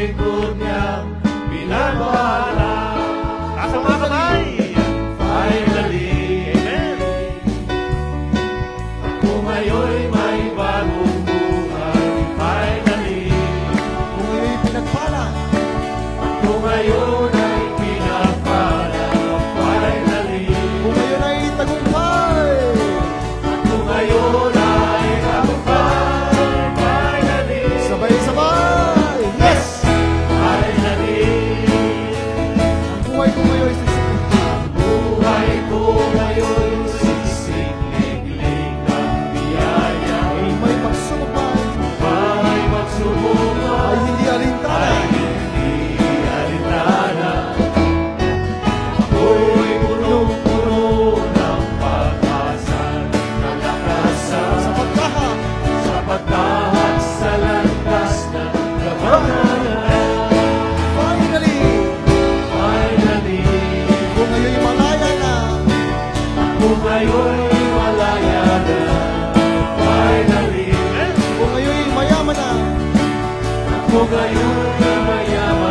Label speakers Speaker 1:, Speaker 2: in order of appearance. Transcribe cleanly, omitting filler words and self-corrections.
Speaker 1: likod niya pinagwala. Taas ang mga kamay. Finally, amen. Ako ngayon'y may bagong buhay. Finally,
Speaker 2: Kung ngayon pinagpala,
Speaker 1: ako ngayon ay pinagpala. Finally,
Speaker 2: kung ngayon ay tagumpay,
Speaker 1: ako ngayon ay tagumpay. Finally,
Speaker 2: sabay-sabay, yes!
Speaker 1: finally,
Speaker 2: Ang buhay ko ngayon ay susunod.
Speaker 1: buhay ko ngayon sisiglig ang biyaya.
Speaker 2: May pagsumapay,
Speaker 1: May magsubok
Speaker 2: ay hindi alintana.
Speaker 1: ay hindi alintana. Ako'y punong-puno ng pag-asa, kalakasan,
Speaker 2: Sa pagkahat,
Speaker 1: sa pagkahat sa landas ng kabanalan.
Speaker 2: finally,
Speaker 1: Finally,
Speaker 2: kung ngayon malaya na,
Speaker 1: ako ngayon'y malaya na. Finally,
Speaker 2: kung ngayon mayaman na,
Speaker 1: ako ngayon'y mayaman